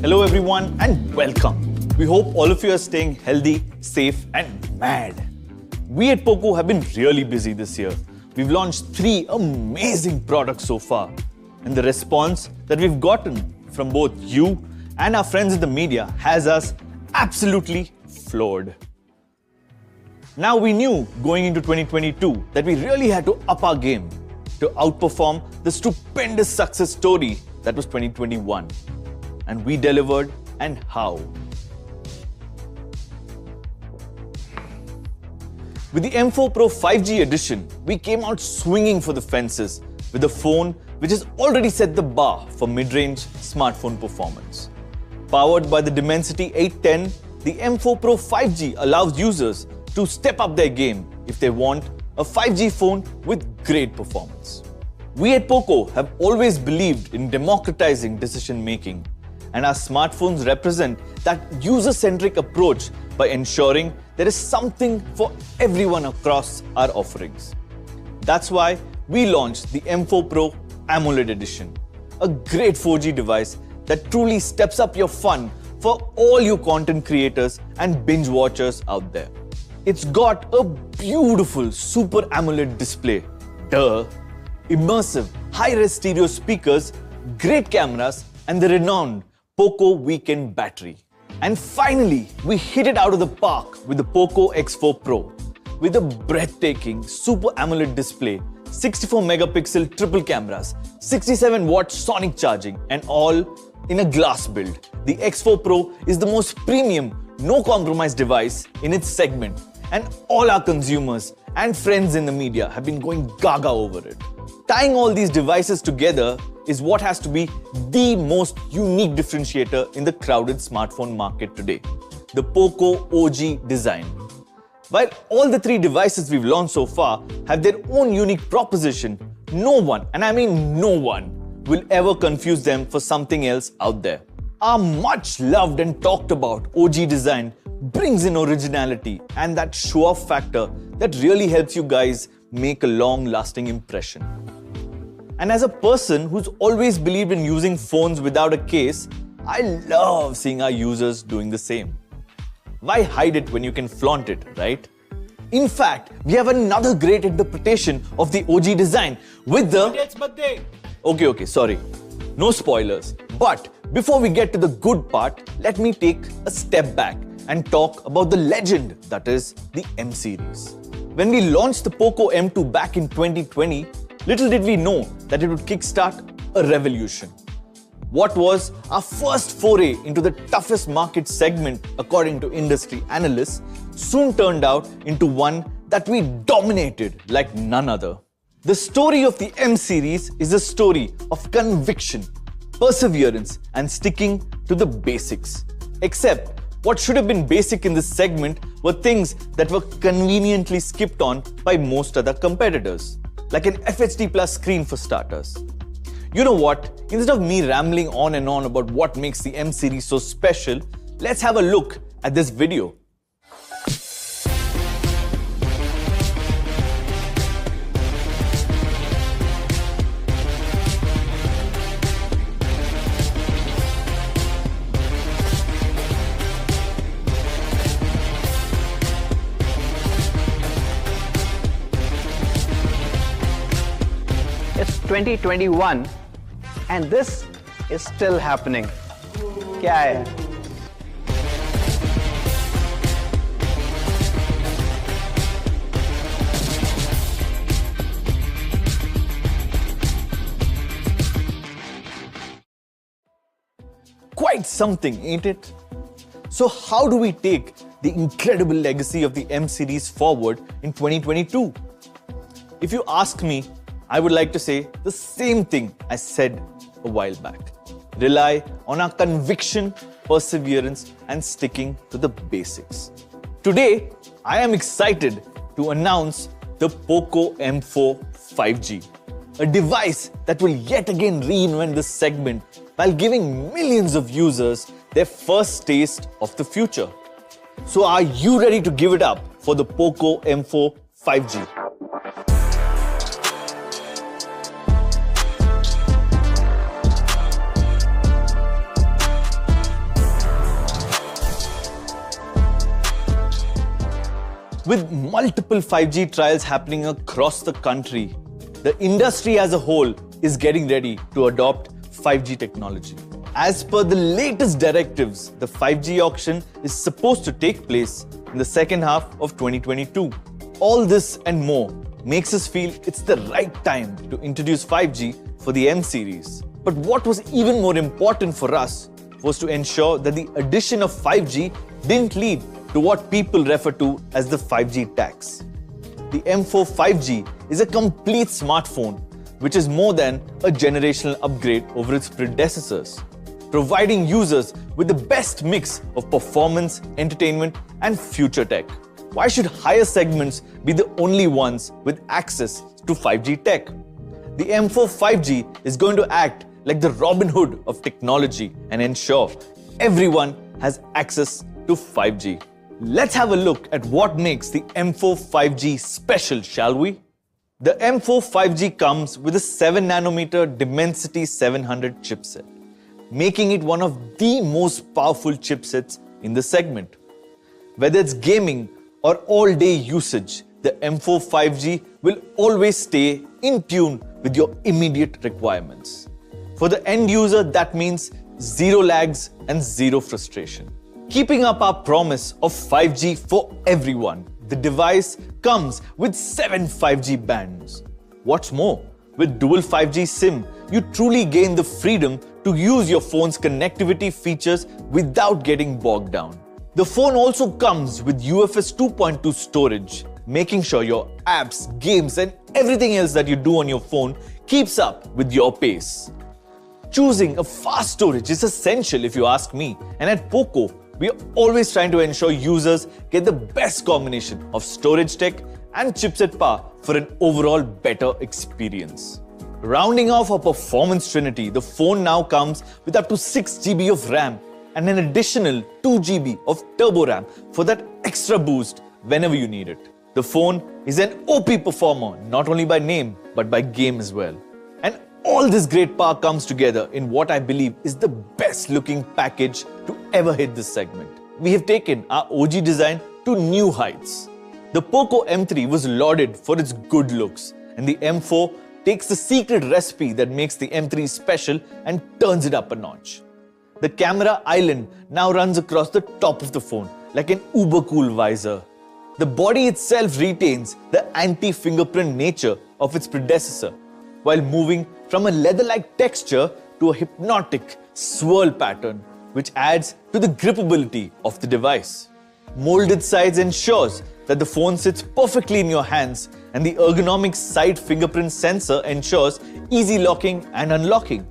Hello everyone and welcome. We hope all of you are staying healthy, safe and mad. We at Poco have been really busy this year. We've launched 3 amazing products so far. And the response that we've gotten from both you and our friends in the media has us absolutely floored. Now we knew going into 2022 that we really had to up our game to outperform the stupendous success story that was 2021. And we delivered, and how? With the M4 Pro 5G edition, we came out swinging for the fences with a phone which has already set the bar for mid-range smartphone performance. Powered by the Dimensity 810, the M4 Pro 5G allows users to step up their game if they want a 5G phone with great performance. We at Poco have always believed in democratizing decision-making, and our smartphones represent that user-centric approach by ensuring there is something for everyone across our offerings. That's why we launched the M4 Pro AMOLED Edition, a great 4G device that truly steps up your fun for all you content creators and binge watchers out there. It's got a beautiful Super AMOLED display, immersive high-res stereo speakers, great cameras, and the renowned Poco Weekend battery. And finally, we hit it out of the park with the Poco X4 Pro. With a breathtaking Super AMOLED display, 64 megapixel triple cameras, 67 watt sonic charging, and all in a glass build. The X4 Pro is the most premium, no compromise device in its segment. And all our consumers and friends in the media have been going gaga over it. Tying all these devices together is what has to be the most unique differentiator in the crowded smartphone market today, the Poco OG design. While all the 3 devices we've launched so far have their own unique proposition, no one, and I mean no one, will ever confuse them for something else out there. Our much loved and talked about OG design brings in originality and that show-off factor that really helps you guys make a long-lasting impression. And as a person who's always believed in using phones without a case, I love seeing our users doing the same. Why hide it when you can flaunt it, right? In fact, we have another great interpretation of the OG design with the... Okay, sorry. No spoilers. But before we get to the good part, let me take a step back and talk about the legend that is the M series. When we launched the Poco M2 back in 2020, little did we know that it would kickstart a revolution. What was our first foray into the toughest market segment according to industry analysts soon turned out into one that we dominated like none other. The story of the M series is a story of conviction, perseverance, and sticking to the basics. Except, what should have been basic in this segment were things that were conveniently skipped on by most other competitors, like an FHD Plus screen for starters. You know what? Instead of me rambling on and on about what makes the M series so special, let's have a look at this video. It's 2021 and this is still happening. क्या है? Quite something, ain't it? So how do we take the incredible legacy of the M series forward in 2022? If you ask me, I would like to say the same thing I said a while back. Rely on our conviction, perseverance, and sticking to the basics. Today, I am excited to announce the Poco M4 5G, a device that will yet again reinvent this segment while giving millions of users their first taste of the future. So are you ready to give it up for the Poco M4 5G? With multiple 5G trials happening across the country, the industry as a whole is getting ready to adopt 5G technology. As per the latest directives, the 5G auction is supposed to take place in the second half of 2022. All this and more makes us feel it's the right time to introduce 5G for the M series. But what was even more important for us was to ensure that the addition of 5G didn't lead to what people refer to as the 5G tax. The M4 5G is a complete smartphone which is more than a generational upgrade over its predecessors, providing users with the best mix of performance, entertainment, and future tech. Why should higher segments be the only ones with access to 5G tech? The M4 5G is going to act like the Robin Hood of technology and ensure everyone has access to 5G. Let's have a look at what makes the M4 5G special, shall we? The M4 5G comes with a 7nm Dimensity 700 chipset, making it one of the most powerful chipsets in the segment. Whether it's gaming or all-day usage, the M4 5G will always stay in tune with your immediate requirements. For the end user, that means zero lags and zero frustration. Keeping up our promise of 5G for everyone, the device comes with 7 5G bands. What's more, with dual 5G SIM, you truly gain the freedom to use your phone's connectivity features without getting bogged down. The phone also comes with UFS 2.2 storage, making sure your apps, games, and everything else that you do on your phone keeps up with your pace. Choosing a fast storage is essential if you ask me, and at Poco, we are always trying to ensure users get the best combination of storage tech and chipset power for an overall better experience. Rounding off our performance trinity, the phone now comes with up to 6 GB of RAM and an additional 2 GB of turbo RAM for that extra boost whenever you need it. The phone is an OP performer, not only by name, but by game as well. And all this great power comes together in what I believe is the best looking package to ever hit this segment. We have taken our OG design to new heights. The Poco M3 was lauded for its good looks, and the M4 takes the secret recipe that makes the M3 special and turns it up a notch. The camera island now runs across the top of the phone like an uber cool visor. The body itself retains the anti-fingerprint nature of its predecessor, while moving from a leather-like texture to a hypnotic swirl pattern, which adds to the gripability of the device. Molded sides ensures that the phone sits perfectly in your hands, and the ergonomic side fingerprint sensor ensures easy locking and unlocking.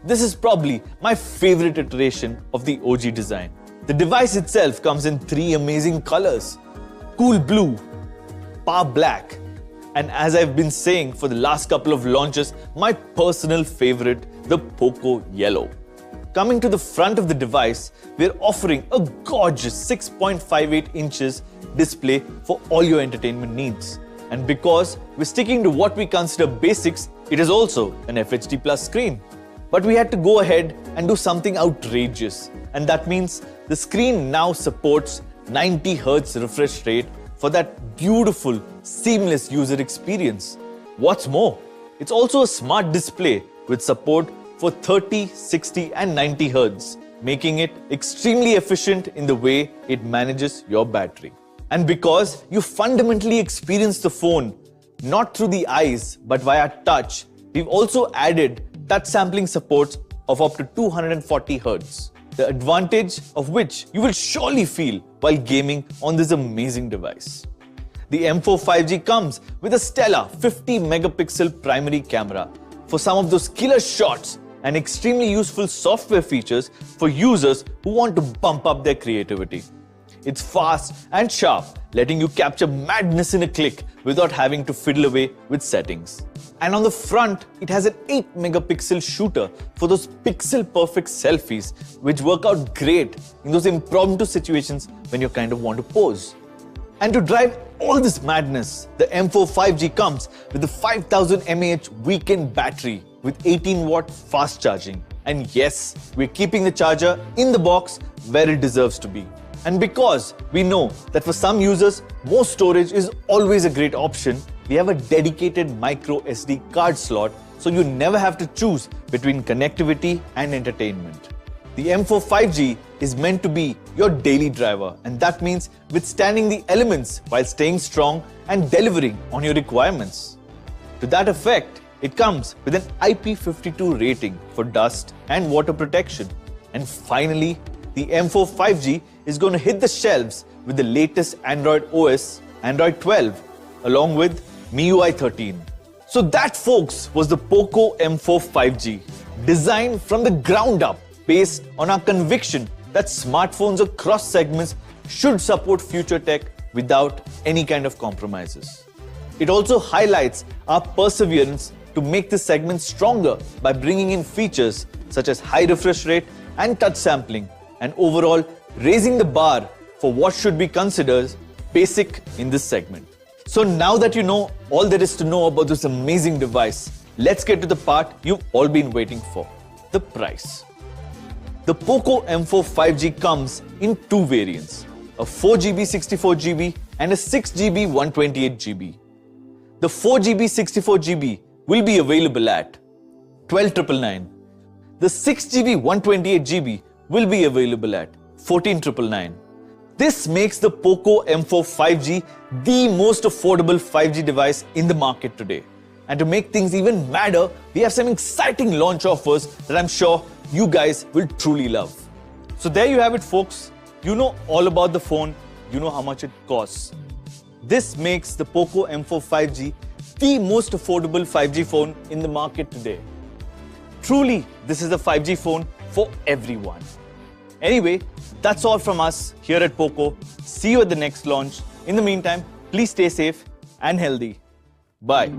This is probably my favorite iteration of the OG design. The device itself comes in 3 amazing colors: cool blue, power black, and as I've been saying for the last couple of launches, my personal favorite, the Poco Yellow. Coming to the front of the device, we're offering a gorgeous 6.58 inches display for all your entertainment needs. And because we're sticking to what we consider basics, it is also an FHD Plus screen. But we had to go ahead and do something outrageous. And that means the screen now supports 90 Hz refresh rate for that beautiful, seamless user experience. What's more, it's also a smart display with support for 30, 60 and 90 Hz, making it extremely efficient in the way it manages your battery. And because you fundamentally experience the phone not through the eyes but via touch, we've also added touch sampling support of up to 240 Hz. The advantage of which you will surely feel while gaming on this amazing device. The M4 5G comes with a stellar 50 megapixel primary camera for some of those killer shots and extremely useful software features for users who want to bump up their creativity. It's fast and sharp, letting you capture madness in a click without having to fiddle away with settings. And on the front, it has an 8 megapixel shooter for those pixel perfect selfies, which work out great in those impromptu situations when you kind of want to pose. And to drive all this madness, the M4 5G comes with a 5000 mAh weekend battery with 18-watt fast charging. And yes, we're keeping the charger in the box where it deserves to be. And because we know that for some users, more storage is always a great option, we have a dedicated micro SD card slot so you never have to choose between connectivity and entertainment. The M4 5G is meant to be your daily driver, and that means withstanding the elements while staying strong and delivering on your requirements. To that effect, it comes with an IP52 rating for dust and water protection. And finally, the M4 5G is going to hit the shelves with the latest Android OS, Android 12, along with MIUI 13. So that, folks, was the Poco M4 5G, designed from the ground up based on our conviction that smartphones across segments should support future tech without any kind of compromises. It also highlights our perseverance to make this segment stronger by bringing in features such as high refresh rate and touch sampling, and overall raising the bar for what should be considered basic in this segment. So now that you know all there is to know about this amazing device, let's get to the part you've all been waiting for, the price. The Poco M4 5G comes in two variants, a 4GB 64GB and a 6GB 128GB. The 4GB 64GB will be available at 12,999. The 6GB 128GB will be available at 14,999. This makes the Poco M4 5G the most affordable 5G device in the market today. And to make things even madder, we have some exciting launch offers that I'm sure you guys will truly love. So there you have it, folks. You know all about the phone, you know how much it costs. This makes the Poco M4 5G the most affordable 5G phone in the market today. Truly, this is a 5G phone for everyone. Anyway, that's all from us here at Poco. See you at the next launch. In the meantime, please stay safe and healthy. Bye.